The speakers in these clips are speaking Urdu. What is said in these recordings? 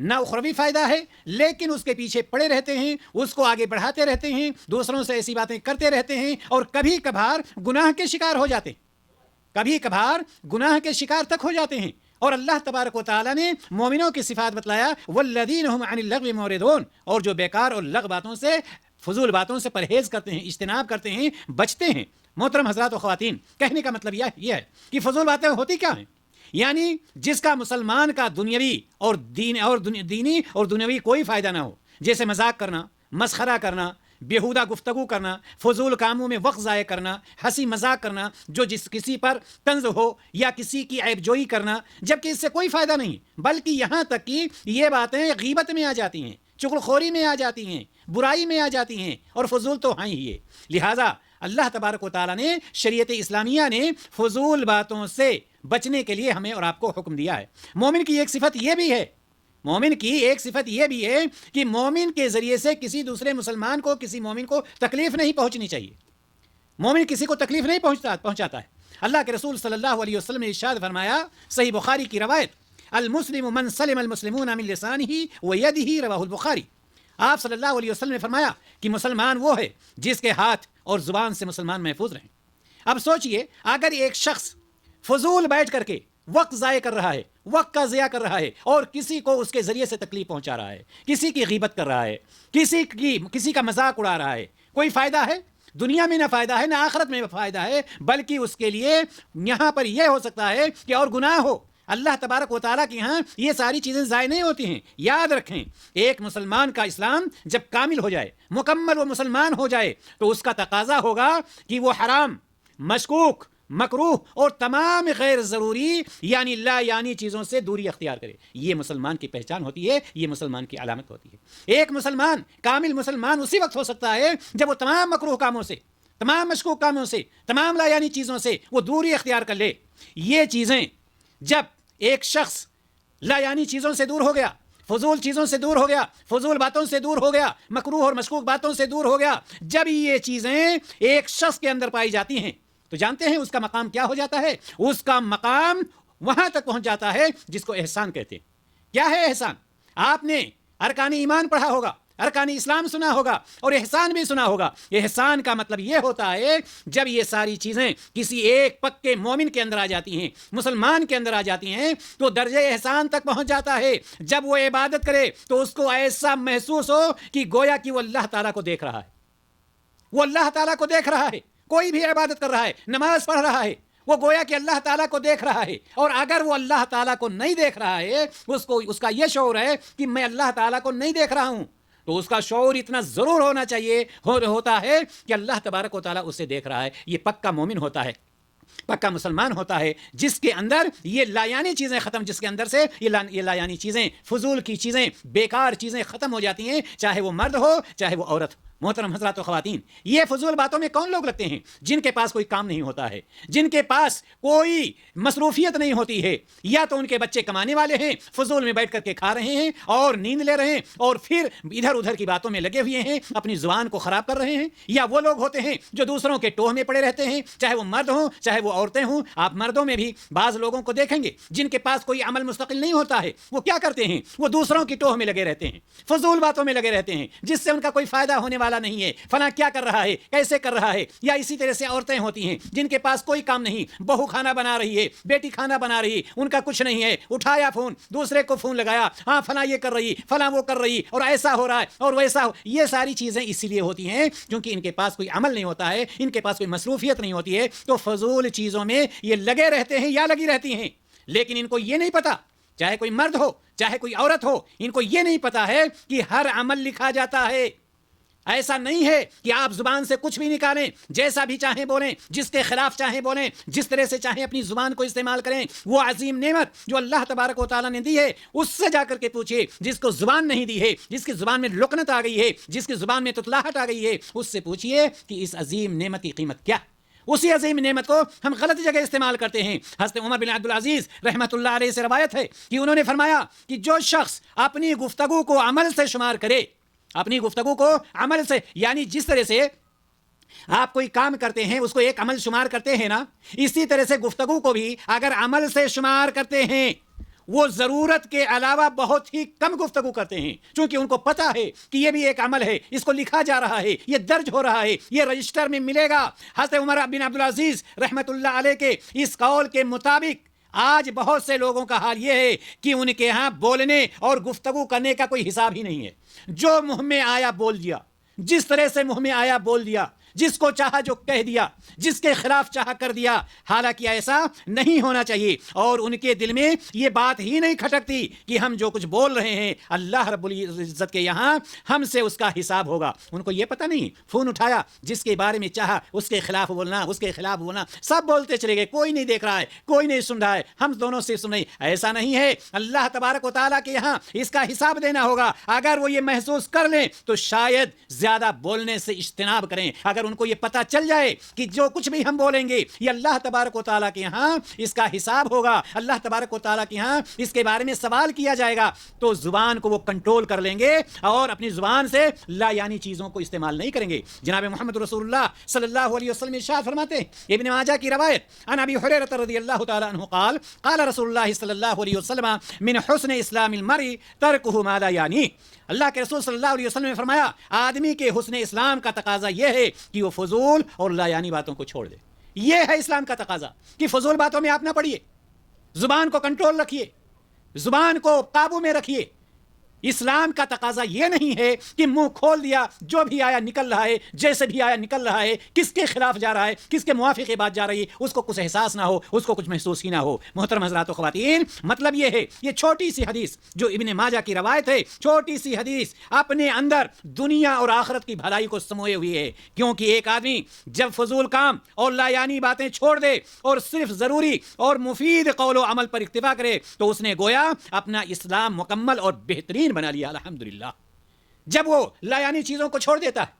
نہ اخروی فائدہ ہے، لیکن اس کے پیچھے پڑے رہتے ہیں، اس کو آگے بڑھاتے رہتے ہیں، دوسروں سے ایسی باتیں کرتے رہتے ہیں، اور کبھی کبھار گناہ کے شکار ہو جاتے ہیں، کبھی کبھار گناہ کے شکار تک ہو جاتے ہیں۔ اور اللہ تبارک و تعالیٰ نے مومنوں کی صفات بتلایا، والذین هم عن اللغو معرضون، اور جو بیکار اور لغو باتوں سے، فضول باتوں سے پرہیز کرتے ہیں، اجتناب کرتے ہیں، بچتے ہیں۔ محترم حضرات و خواتین، کہنے کا مطلب یہ ہے کہ فضول باتیں ہوتی کیا ہیں؟ یعنی جس کا مسلمان کا دنیاوی اور دینی اور دنیاوی کوئی فائدہ نہ ہو، جیسے مذاق کرنا، مسخرہ کرنا، بیہودہ گفتگو کرنا، فضول کاموں میں وقت ضائع کرنا، ہنسی مذاق کرنا، جو کسی پر طنز ہو یا کسی کی عیب جوئی کرنا، جبکہ اس سے کوئی فائدہ نہیں، بلکہ یہاں تک کہ یہ باتیں غیبت میں آ جاتی ہیں، چغلخوری میں آ جاتی ہیں، برائی میں آ جاتی ہیں، اور فضول تو ہیں ہی ہے۔ لہٰذا اللہ تبارک و تعالیٰ نے، شریعت اسلامیہ نے فضول باتوں سے بچنے کے لیے ہمیں اور آپ کو حکم دیا ہے۔ مومن کی ایک صفت یہ بھی ہے، مومن کی ایک صفت یہ بھی ہے کہ مومن کے ذریعے سے کسی دوسرے مسلمان کو، کسی مومن کو تکلیف نہیں پہنچنی چاہیے۔ مومن کسی کو تکلیف نہیں پہنچاتا ہے۔ اللہ کے رسول صلی اللہ علیہ وسلم نے ارشاد فرمایا، صحیح بخاری کی روایت، المسلم من سلم المسلمون من لسانه ويده، رواہ البخاری۔ آپ صلی اللہ علیہ وسلم نے فرمایا کہ مسلمان وہ ہے جس کے ہاتھ اور زبان سے مسلمان محفوظ رہیں۔ اب سوچئے، اگر ایک شخص فضول بیٹھ کر کے وقت ضائع کر رہا ہے، وقت کا ضیاع کر رہا ہے، اور کسی کو اس کے ذریعے سے تکلیف پہنچا رہا ہے، کسی کی غیبت کر رہا ہے، کسی کا مذاق اڑا رہا ہے، کوئی فائدہ ہے؟ دنیا میں نہ فائدہ ہے، نہ آخرت میں فائدہ ہے، بلکہ اس کے لیے یہاں پر یہ ہو سکتا ہے کہ اور گناہ ہو۔ اللہ تبارک و تعالیٰ کے ہاں یہ ساری چیزیں ضائع نہیں ہوتی ہیں۔ یاد رکھیں، ایک مسلمان کا اسلام جب کامل ہو جائے، مکمل وہ مسلمان ہو جائے، تو اس کا تقاضا ہوگا کہ وہ حرام، مشکوک، مکروہ اور تمام غیر ضروری یعنی لا یعنی چیزوں سے دوری اختیار کرے۔ یہ مسلمان کی پہچان ہوتی ہے، یہ مسلمان کی علامت ہوتی ہے۔ ایک مسلمان، کامل مسلمان اسی وقت ہو سکتا ہے جب وہ تمام مکروہ کاموں سے، تمام مشکوک کاموں سے، تمام لا یعنی چیزوں سے وہ دوری اختیار کر لے۔ یہ چیزیں جب ایک شخص لا یعنی چیزوں سے دور ہو گیا، فضول چیزوں سے دور ہو گیا، فضول باتوں سے دور ہو گیا، مکروہ اور مشکوک باتوں سے دور ہو گیا، جب یہ چیزیں ایک شخص کے اندر پائی جاتی ہیں، تو جانتے ہیں اس کا مقام کیا ہو جاتا ہے؟ اس کا مقام وہاں تک پہنچ جاتا ہے جس کو احسان کہتے ہیں۔ کیا ہے احسان؟ آپ نے ارکان ایمان پڑھا ہوگا، ارکان اسلام سنا ہوگا، اور احسان بھی سنا ہوگا۔ احسان کا مطلب یہ ہوتا ہے جب یہ ساری چیزیں کسی ایک پکے مومن کے اندر آ جاتی ہیں، مسلمان کے اندر آ جاتی ہیں، تو درجہ احسان تک پہنچ جاتا ہے۔ جب وہ عبادت کرے تو اس کو ایسا محسوس ہو کہ گویا کہ وہ اللہ تعالیٰ کو دیکھ رہا ہے، وہ اللہ تعالیٰ کو دیکھ رہا ہے۔ کوئی بھی عبادت کر رہا ہے، نماز پڑھ رہا ہے، وہ گویا کہ اللہ تعالیٰ کو دیکھ رہا ہے۔ اور اگر وہ اللہ تعالیٰ کو نہیں دیکھ رہا ہے، اس کا یہ شعور ہے کہ میں اللہ تعالیٰ کو نہیں دیکھ رہا ہوں، تو اس کا شعور اتنا ضرور ہونا چاہیے، ہوتا ہے کہ اللہ تبارک و تعالیٰ اسے دیکھ رہا ہے۔ یہ پکا مومن ہوتا ہے، پکا مسلمان ہوتا ہے، جس کے اندر یہ لایانی چیزیں ختم، جس کے اندر سے یہ لایانی چیزیں، فضول کی چیزیں، بیکار چیزیں ختم ہو جاتی ہیں، چاہے وہ مرد ہو چاہے وہ عورت ہو۔ محترم حضرات و خواتین، یہ فضول باتوں میں کون لوگ لگتے ہیں؟ جن کے پاس کوئی کام نہیں ہوتا ہے، جن کے پاس کوئی مصروفیت نہیں ہوتی ہے، یا تو ان کے بچے کمانے والے ہیں، فضول میں بیٹھ کر کے کھا رہے ہیں اور نیند لے رہے ہیں، اور پھر ادھر ادھر کی باتوں میں لگے ہوئے ہیں، اپنی زبان کو خراب کر رہے ہیں، یا وہ لوگ ہوتے ہیں جو دوسروں کے ٹوہ میں پڑے رہتے ہیں، چاہے وہ مرد ہوں چاہے وہ عورتیں ہوں۔ آپ مردوں میں بھی بعض لوگوں کو دیکھیں گے جن کے پاس کوئی عمل مستقل نہیں ہوتا ہے، وہ کیا کرتے ہیں؟ وہ دوسروں کی ٹوہ میں لگے رہتے ہیں، فضول باتوں میں لگے رہتے ہیں، جس سے ان کا کوئی فائدہ ہونے والا نہیں ہے۔ فلاں کیا کر رہا ہے، کیسے کر رہا ہے؟ یا اسی طرح سے عورتیں ہوتی ہیں جن کے پاس کوئی کام نہیں، بہو کھانا بنا رہی ہے، بیٹی کھانا بنا رہی، ان کا کچھ نہیں ہے، اٹھایا فون، دوسرے کو فون لگایا، ہاں فلاں یہ کر رہی، فلاں وہ کر رہی، اور ایسا ہو رہا ہے اور ویسا ہو۔ یہ ساری چیزیں اسی لیے ہوتی ہیں کیونکہ ان کے پاس کوئی عمل نہیں ہوتا ہے، ان کے پاس کوئی مصروفیت نہیں ہوتی ہے، تو فضول چیزوں میں یہ لگے رہتے ہیں یا لگی رہتی ہیں۔ لیکن ان کو یہ نہیں پتا، چاہے کوئی مرد ہو چاہے کوئی عورت ہو، ان کو یہ نہیں پتا ہے کہ ہر عمل لکھا جاتا ہے۔ ایسا نہیں ہے کہ آپ زبان سے کچھ بھی نکالیں، جیسا بھی چاہیں بولیں، جس کے خلاف چاہیں بولیں، جس طرح سے چاہیں اپنی زبان کو استعمال کریں۔ وہ عظیم نعمت جو اللہ تبارک و تعالیٰ نے دی ہے، اس سے جا کر کے پوچھیے۔ جس کو زبان نہیں دی ہے، جس کی زبان میں لکنت آ گئی ہے، جس کی زبان میں تتلاہٹ آ گئی ہے، اس سے پوچھیے کہ اس عظیم نعمت کی قیمت کیا؟ اسی عظیم نعمت کو ہم غلط جگہ استعمال کرتے ہیں۔ حضرت عمر بن عبدالعزیز رحمۃ اللہ علیہ سے روایت ہے کہ انہوں نے فرمایا کہ جو شخص اپنی گفتگو کو عمل سے شمار کرے، اپنی گفتگو کو عمل سے، یعنی جس طرح سے آپ کوئی کام کرتے ہیں اس کو ایک عمل شمار کرتے ہیں نا، اسی طرح سے گفتگو کو بھی اگر عمل سے شمار کرتے ہیں، وہ ضرورت کے علاوہ بہت ہی کم گفتگو کرتے ہیں، چونکہ ان کو پتا ہے کہ یہ بھی ایک عمل ہے، اس کو لکھا جا رہا ہے، یہ درج ہو رہا ہے، یہ رجسٹر میں ملے گا۔ حضرت عمر بن عبدالعزیز رحمۃ اللہ علیہ کے اس قول کے مطابق آج بہت سے لوگوں کا حال یہ ہے کہ ان کے ہاں بولنے اور گفتگو کرنے کا کوئی حساب ہی نہیں ہے، جو منہ میں آیا بول دیا، جس طرح سے منہ میں آیا بول دیا، جس کو چاہا جو کہہ دیا، جس کے خلاف چاہا کر دیا۔ حالانکہ ایسا نہیں ہونا چاہیے، اور ان کے دل میں یہ بات ہی نہیں کھٹکتی کہ ہم جو کچھ بول رہے ہیں اللہ رب العزت کے یہاں ہم سے اس کا حساب ہوگا۔ ان کو یہ پتہ نہیں، فون اٹھایا، جس کے بارے میں چاہا اس کے خلاف بولنا، اس کے خلاف بولنا، سب بولتے چلے گئے، کوئی نہیں دیکھ رہا ہے، کوئی نہیں سن رہا ہے، ہم دونوں سے سن رہے ہیں۔ ایسا نہیں ہے، اللہ تبارک و تعالیٰ کے یہاں اس کا حساب دینا ہوگا۔ اگر وہ یہ محسوس کر لیں تو شاید زیادہ بولنے سے اجتناب کریں۔ اگر ان کو یہ پتہ چل جائے کہ جو کچھ بھی ہم بولیں گے یہ اللہ تبارک و تعالیٰ کے ہاں اس کا حساب ہوگا، اللہ تبارک و تعالیٰ کے ہاں اس کے بارے میں سوال کیا جائے گا، تو زبان کو وہ کنٹرول کر لیں گے اور اپنی زبان سے لا یعنی چیزوں کو استعمال نہیں کریں گے۔ جناب محمد رسول اللہ صلی اللہ علیہ وسلم ارشاد فرماتے ہیں، ابن ماجہ کی روایت، عن ابی ہریرہ رضی اللہ تعالی عنہ قال قال رسول اللہ صلی اللہ علیہ وسلم من حسن اسلام المرء ترکہ ما لا یعنی۔ اللہ کے رسول صلی اللہ علیہ وسلم نے فرمایا، آدمی کے حسن اسلام کا تقاضا یہ ہے کہ وہ فضول اور لا یعنی باتوں کو چھوڑ دے۔ یہ ہے اسلام کا تقاضا کہ فضول باتوں میں آپ نہ پڑیے، زبان کو کنٹرول رکھیے، زبان کو قابو میں رکھیے۔ اسلام کا تقاضا یہ نہیں ہے کہ منہ کھول دیا، جو بھی آیا نکل رہا ہے، جیسے بھی آیا نکل رہا ہے، کس کے خلاف جا رہا ہے، کس کے موافق بات جا رہی ہے، اس کو کچھ احساس نہ ہو، اس کو کچھ محسوس ہی نہ ہو۔ محترم حضرات و خواتین، مطلب یہ ہے، یہ چھوٹی سی حدیث جو ابن ماجہ کی روایت ہے، چھوٹی سی حدیث اپنے اندر دنیا اور آخرت کی بھلائی کو سموئے ہوئی ہے، کیونکہ ایک آدمی جب فضول کام اور لا یعنی باتیں چھوڑ دے اور صرف ضروری اور مفید قول و عمل پر اکتفا کرے تو اس نے گویا اپنا اسلام مکمل اور بہترین بنا لیا، الحمدللہ۔ جب وہ لا یعنی چیزوں کو چھوڑ دیتا ہے،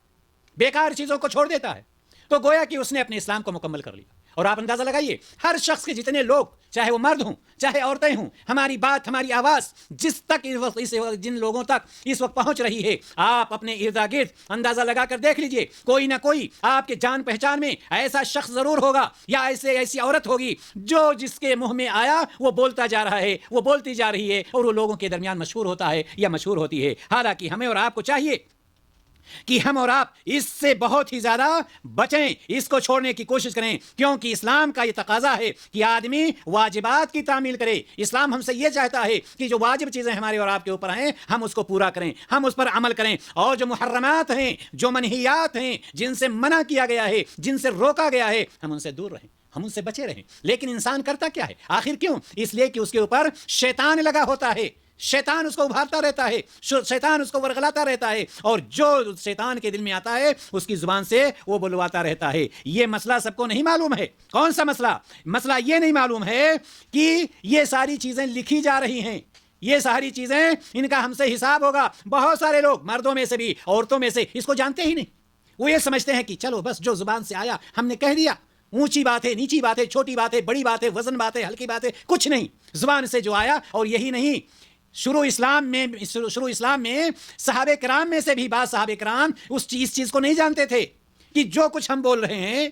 بیکار چیزوں کو چھوڑ دیتا ہے، تو گویا کہ اس نے اپنے اسلام کو مکمل کر لیا۔ اور آپ اندازہ لگائیے، ہر شخص کے جتنے لوگ، چاہے وہ مرد ہوں چاہے عورتیں ہوں، ہماری بات، ہماری آواز جس تک جن لوگوں تک اس وقت پہنچ رہی ہے، آپ اپنے ارد گرد اندازہ لگا کر دیکھ لیجئے، کوئی نہ کوئی آپ کے جان پہچان میں ایسا شخص ضرور ہوگا یا ایسی عورت ہوگی جو جس کے منہ میں آیا وہ بولتا جا رہا ہے، وہ بولتی جا رہی ہے، اور وہ لوگوں کے درمیان مشہور ہوتا ہے یا مشہور ہوتی ہے۔ حالانکہ ہمیں اور آپ کو چاہیے کہ ہم اور آپ اس سے بہت ہی زیادہ بچیں، اس کو چھوڑنے کی کوشش کریں، کیونکہ اسلام کا یہ تقاضا ہے کہ آدمی واجبات کی تعمیل کرے۔ اسلام ہم سے یہ چاہتا ہے کہ جو واجب چیزیں ہمارے اور آپ کے اوپر ہیں ہم اس کو پورا کریں، ہم اس پر عمل کریں، اور جو محرمات ہیں، جو منہیات ہیں، جن سے منع کیا گیا ہے، جن سے روکا گیا ہے، ہم ان سے دور رہیں، ہم ان سے بچے رہیں۔ لیکن انسان کرتا کیا ہے آخر؟ کیوں؟ اس لیے کہ اس کے اوپر شیطان لگا ہوتا ہے، شیطان اس کو ابھارتا رہتا ہے، شیطان اس کو ورغلاتا رہتا ہے، اور جو شیطان کے دل میں آتا ہے اس کی زبان سے وہ بلواتا رہتا ہے۔ یہ مسئلہ سب کو نہیں معلوم ہے۔ کون سا مسئلہ؟ مسئلہ یہ نہیں معلوم ہے کہ یہ ساری چیزیں لکھی جا رہی ہیں، یہ ساری چیزیں ان کا ہم سے حساب ہوگا۔ بہت سارے لوگ، مردوں میں سے بھی عورتوں میں سے، اس کو جانتے ہی نہیں۔ وہ یہ سمجھتے ہیں کہ چلو بس جو زبان سے آیا ہم نے کہہ دیا، اونچی بات ہے، نیچی بات ہے، چھوٹی بات ہے، بڑی بات ہے، وزن بات ہے، ہلکی بات ہے، کچھ نہیں، زبان سے جو آیا۔ اور یہی نہیں، شروع اسلام میں صحابہ کرام میں سے بھی بعض صحابہ کرام اس چیز کو نہیں جانتے تھے کہ جو کچھ ہم بول رہے ہیں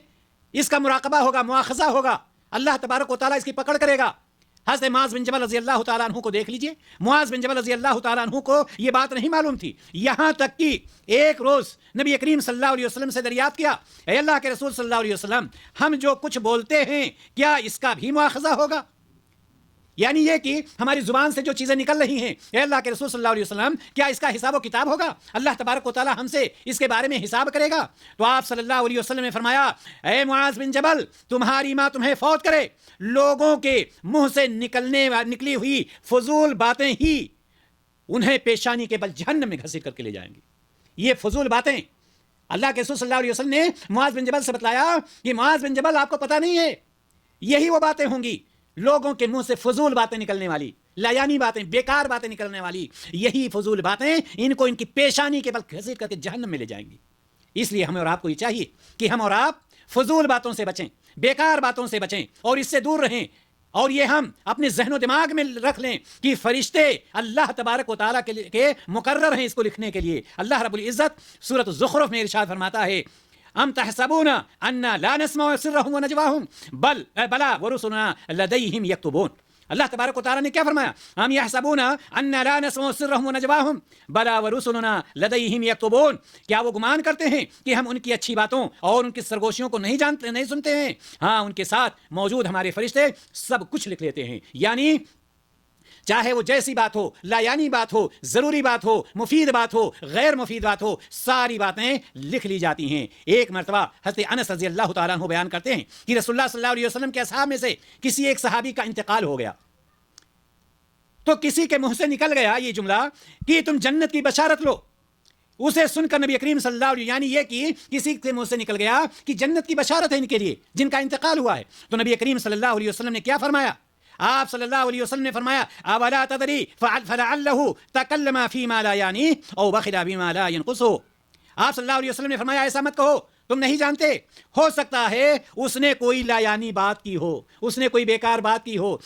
اس کا مراقبہ ہوگا، مواخذہ ہوگا، اللہ تبارک و تعالیٰ اس کی پکڑ کرے گا۔ حضرت معاذ بن جبل رضی اللہ تعالیٰ عنہ کو دیکھ لیجئے، معاذ بن جبل رضی اللہ تعالیٰ عنہ کو یہ بات نہیں معلوم تھی، یہاں تک کہ ایک روز نبی کریم صلی اللہ علیہ وسلم سے دریافت کیا، اے اللہ کے رسول صلی اللہ علیہ وسلم، ہم جو کچھ بولتے ہیں کیا اس کا بھی مواخذہ ہوگا؟ یعنی یہ کہ ہماری زبان سے جو چیزیں نکل رہی ہیں، اے اللہ کے رسول صلی اللہ علیہ وسلم، کیا اس کا حساب و کتاب ہوگا؟ اللہ تبارک و تعالیٰ ہم سے اس کے بارے میں حساب کرے گا؟ تو آپ صلی اللہ علیہ وسلم نے فرمایا، اے معاذ بن جبل، تمہاری ماں تمہیں فوت کرے، لوگوں کے منہ سے نکلی ہوئی فضول باتیں ہی انہیں پیشانی کے بل جہنم میں گھسیٹ کر کے لے جائیں گی۔ یہ فضول باتیں اللہ کے رسول صلی اللہ علیہ وسلم نے معاذ بن جبل سے بتلایا کہ معاذ بن جبل، آپ کو پتہ نہیں ہے، یہی وہ باتیں ہوں گی، لوگوں کے منہ سے فضول باتیں نکلنے والی، لایانی باتیں، بیکار باتیں نکلنے والی، یہی فضول باتیں ان کو ان کی پیشانی کے بل گھسیٹ کر کے جہنم میں لے جائیں گی۔ اس لیے ہمیں اور آپ کو یہ چاہیے کہ ہم اور آپ فضول باتوں سے بچیں، بیکار باتوں سے بچیں اور اس سے دور رہیں، اور یہ ہم اپنے ذہن و دماغ میں رکھ لیں کہ فرشتے اللہ تبارک و تعالیٰ کے مقرر ہیں اس کو لکھنے کے لیے۔ اللہ رب العزت سورۃ الزخرف میں ارشاد فرماتا ہے، ام تحسبون ان لا نسمع سرهم ونجواهم بلا ورسلنا لديهم يكتبون۔ اللہ تبارک و تعالیٰ نے کیا فرمایا؟ ہم یحسبون ان لا نسمع سرهم ونجواهم بلا ورسلنا لدیہم یکتبون، کیا وہ گمان کرتے ہیں کہ ہم ان کی اچھی باتوں اور ان کی سرگوشیوں کو نہیں سنتے ہیں؟ ہاں، ان کے ساتھ موجود ہمارے فرشتے سب کچھ لکھ لیتے ہیں، یعنی چاہے وہ جیسی بات ہو، لا یعنی بات ہو، ضروری بات ہو، مفید بات ہو، غیر مفید بات ہو، ساری باتیں لکھ لی جاتی ہیں۔ ایک مرتبہ حضرت انس رضی اللہ تعالیٰ عنہ بیان کرتے ہیں کہ رسول اللہ صلی اللہ علیہ وسلم کے اصحاب میں سے کسی ایک صحابی کا انتقال ہو گیا، تو کسی کے منہ سے نکل گیا یہ جملہ کہ تم جنت کی بشارت لو۔ اسے سن کر نبی کریم صلی اللہ علیہ وسلم، یعنی یہ کہ کسی کے منہ سے نکل گیا کہ جنت کی بشارت ہے ان کے لیے جن کا انتقال ہوا ہے، تو نبی کریم صلی اللہ علیہ وسلم نے کیا فرمایا؟ آپ صلی اللہ علیہ وسلم نے فرمایا اولا تدری فلعلہ تکلم فیما لا یعنی او بخل بما لا ينقصه۔ آپ صلی اللہ علیہ وسلم نے فرمایا ایسا مت کہو، تم نہیں جانتے، ہو سکتا ہے اس نے کوئی لا یعنی بات کی ہو، اس نے کوئی بیکار بات کی ہو۔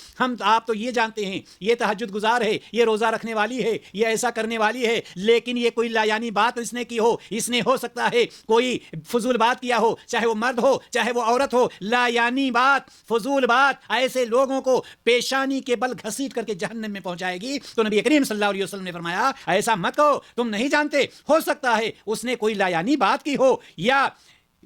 آپ تو یہ جانتے ہیں یہ تہجد گزار ہے، یہ روزہ رکھنے والی ہے، یہ ایسا کرنے والی ہے، لیکن یہ کوئی لا یعنی بات اس نے کی ہو، اس نے ہو سکتا ہے کوئی فضول بات کیا ہو، چاہے وہ مرد ہو چاہے وہ عورت ہو، لا یعنی بات، فضول بات ایسے لوگوں کو پیشانی کے بل گھسیٹ کر کے جہنم میں پہنچائے گی۔ تو نبی کریم صلی اللہ علیہ وسلم نے فرمایا ایسا مت کہو، تم نہیں جانتے، ہو سکتا ہے اس نے کوئی لا یعنی بات کی ہو یا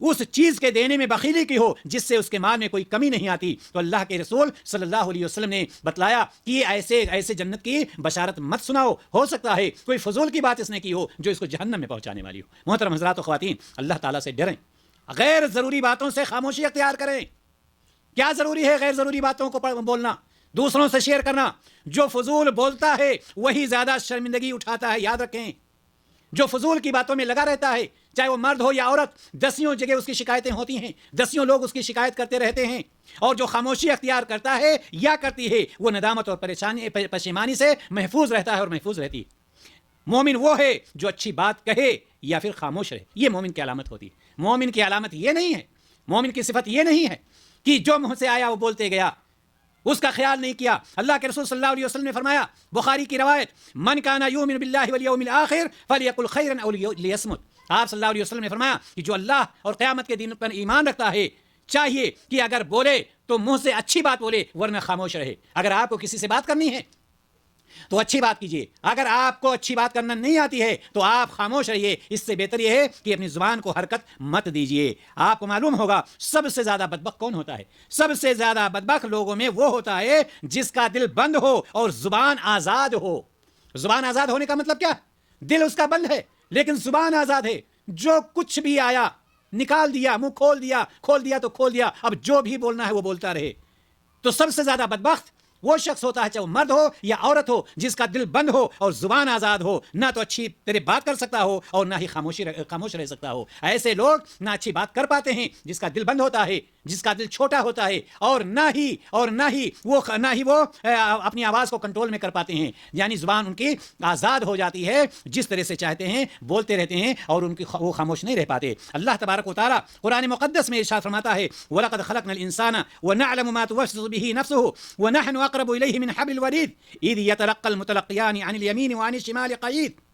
اس چیز کے دینے میں بخیلی کی ہو جس سے اس کے مال میں کوئی کمی نہیں آتی۔ تو اللہ کے رسول صلی اللہ علیہ وسلم نے بتلایا کہ ایسے جنت کی بشارت مت سناؤ، ہو سکتا ہے کوئی فضول کی بات اس نے کی ہو جو اس کو جہنم میں پہنچانے والی ہو۔ محترم حضرات و خواتین، اللہ تعالیٰ سے ڈریں، غیر ضروری باتوں سے خاموشی اختیار کریں۔ کیا ضروری ہے غیر ضروری باتوں کو بولنا، دوسروں سے شیئر کرنا؟ جو فضول بولتا ہے وہی زیادہ شرمندگی اٹھاتا ہے، یاد رکھیں۔ جو فضول کی باتوں میں لگا رہتا ہے، چاہے وہ مرد ہو یا عورت، دسیوں جگہ اس کی شکایتیں ہوتی ہیں، دسیوں لوگ اس کی شکایت کرتے رہتے ہیں، اور جو خاموشی اختیار کرتا ہے یا کرتی ہے وہ ندامت اور پشیمانی سے محفوظ رہتا ہے اور محفوظ رہتی ہے۔ مومن وہ ہے جو اچھی بات کہے یا پھر خاموش رہے، یہ مومن کی علامت ہوتی ہے۔ مومن کی علامت یہ نہیں ہے، مومن کی صفت یہ نہیں ہے کہ جو منہ سے آیا وہ بولتے گیا، اس کا خیال نہیں کیا۔ اللہ کے رسول صلی اللہ علیہ وسلم نے فرمایا، بخاری کی روایت، من کان یؤمن باللہ والیوم الآخر فلیقل خیرا او لیصمت۔ آپ صلی اللہ علیہ وسلم نے فرمایا کہ جو اللہ اور قیامت کے دن پر ایمان رکھتا ہے چاہیے کہ اگر بولے تو منہ سے اچھی بات بولے ورنہ خاموش رہے۔ اگر آپ کو کسی سے بات کرنی ہے تو اچھی بات کیجیے، اگر آپ کو اچھی بات کرنا نہیں آتی ہے تو آپ خاموش رہیے۔ اس سے بہتر یہ ہے کہ اپنی زبان کو حرکت مت دیجیے۔ آپ کو معلوم ہوگا سب سے زیادہ بدبخت کون ہوتا ہے؟ سب سے زیادہ بدبخت لوگوں میں وہ ہوتا ہے جس کا دل بند ہو اور زبان آزاد ہو۔ زبان آزاد ہونے کا مطلب کیا؟ دل اس کا بند ہے لیکن زبان آزاد ہے، جو کچھ بھی آیا نکال دیا، منہ کھول دیا تو کھول دیا، اب جو بھی بولنا ہے وہ بولتا رہے۔ تو سب سے زیادہ بدبخت وہ شخص ہوتا ہے، چاہے وہ مرد ہو یا عورت ہو، جس کا دل بند ہو اور زبان آزاد ہو، نہ تو اچھی طرح بات کر سکتا ہو اور نہ ہی خاموش رہ سکتا ہو۔ ایسے لوگ نہ اچھی بات کر پاتے ہیں، جس کا دل بند ہوتا ہے، جس کا دل چھوٹا ہوتا ہے، اور نہ ہی وہ اپنی آواز کو کنٹرول میں کر پاتے ہیں، یعنی زبان ان کی آزاد ہو جاتی ہے، جس طرح سے چاہتے ہیں بولتے رہتے ہیں اور وہ خاموش نہیں رہ پاتے۔ اللہ تبارک و تعالیٰ قرآن مقدس میں ارشاد فرماتا ہے، وَلَقَدْ خَلَقْنَا الْإِنسَانَ وَنَعْلَمُ مَا تُوَسْوِسُ بِهِ نَفْسُهُ وَنَحْنُ أَقْرَبُ إِلَيْهِ مِنْ حَبْلِ الْوَرِيدِ إِذْ يَتَلَقَّى الْمُتَلَقِّيَانِ عَنِ الْيَمِينِ وَعَنِ الشِّمَالِ قَعِيدٌ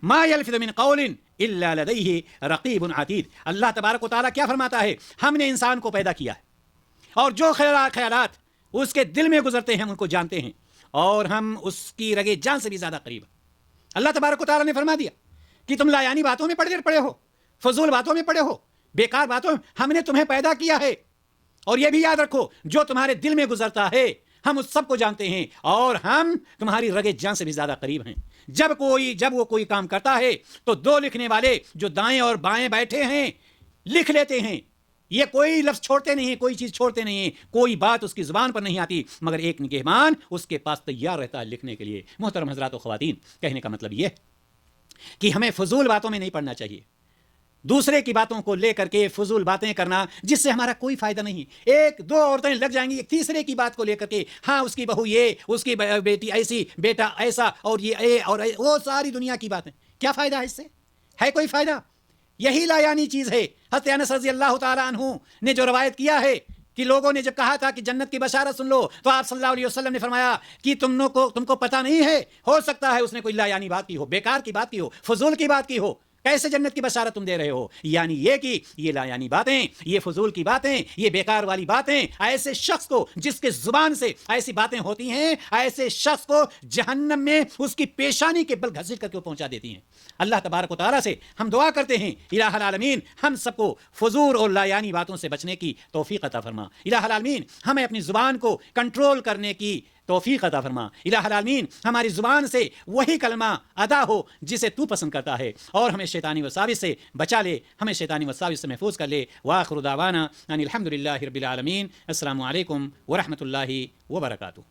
ما يلفظ من قول الا لديه رقیب عتید۔ اللہ تبارک و تعالیٰ کیا فرماتا ہے؟ ہم نے انسان کو پیدا کیا ہے اور جو خیالات اس کے دل میں گزرتے ہیں ہم ان کو جانتے ہیں، اور ہم اس کی رگے جان سے بھی زیادہ قریب ہیں۔ اللہ تبارک و تعالیٰ نے فرما دیا کہ تم لایانی باتوں میں پڑے ہو، فضول باتوں میں پڑے ہو، بیکار باتوں میں ہم نے تمہیں پیدا کیا ہے، اور یہ بھی یاد رکھو جو تمہارے دل میں گزرتا ہے ہم اس سب کو جانتے ہیں، اور ہم تمہاری رگے جان سے بھی زیادہ قریب ہیں۔ جب وہ کوئی کام کرتا ہے تو دو لکھنے والے جو دائیں اور بائیں بیٹھے ہیں لکھ لیتے ہیں، یہ کوئی لفظ چھوڑتے نہیں ہیں، کوئی چیز چھوڑتے نہیں ہیں، کوئی بات اس کی زبان پر نہیں آتی، مگر ایک نگہبان اس کے پاس تیار رہتا ہے لکھنے کے لیے۔ محترم حضرات و خواتین، کہنے کا مطلب یہ کہ ہمیں فضول باتوں میں نہیں پڑنا چاہیے، دوسرے کی باتوں کو لے کر کے فضول باتیں کرنا جس سے ہمارا کوئی فائدہ نہیں۔ ایک دو عورتیں لگ جائیں گی ایک تیسرے کی بات کو لے کر کے، ہاں اس کی بہو یہ، اس کی بیٹی ایسی، بیٹا ایسا، اور یہ اور وہ ساری دنیا کی باتیں، کیا فائدہ ہے اس سے؟ ہے کوئی فائدہ؟ یہی لا یعنی چیز ہے۔ حضرت انس رضی اللہ تعالیٰ عنہ نے جو روایت کیا ہے کہ لوگوں نے جب کہا تھا کہ جنت کی بشارت سن لو، تو آپ صلی اللہ علیہ وسلم نے فرمایا کہ تم کو پتہ نہیں ہے، ہو سکتا ہے اس نے کوئی لا یعنی بات کی ہو، بیکار کی بات کی ہو، فضول کی بات کی ہو، کیسے جنت کی بشارت تم دے رہے ہو؟ یعنی یہ کہ یہ لا یعنی باتیں، یہ فضول کی باتیں، یہ بیکار والی باتیں ایسے شخص کو جس کے زبان سے ایسی باتیں ہوتی ہیں، ایسے شخص کو جہنم میں اس کی پیشانی کے بل گھسیٹ کر کے پہنچا دیتی ہیں۔ اللہ تبارک و تعالیٰ سے ہم دعا کرتے ہیں الہ العالمین ہم سب کو فضول اور لا یعنی باتوں سے بچنے کی توفیق عطا فرما۔ الہ العالمین ہمیں اپنی زبان کو کنٹرول کرنے کی توفیق عطا فرما۔ الہ العالمین ہماری زبان سے وہی کلمہ ادا ہو جسے تو پسند کرتا ہے، اور ہمیں شیطانی وساوس سے بچا لے، ہمیں شیطانی وساوس سے محفوظ کر لے۔ وآخر دعوانا ان الحمد للہ رب العالمین۔ السلام علیکم ورحمۃ اللہ وبرکاتہ۔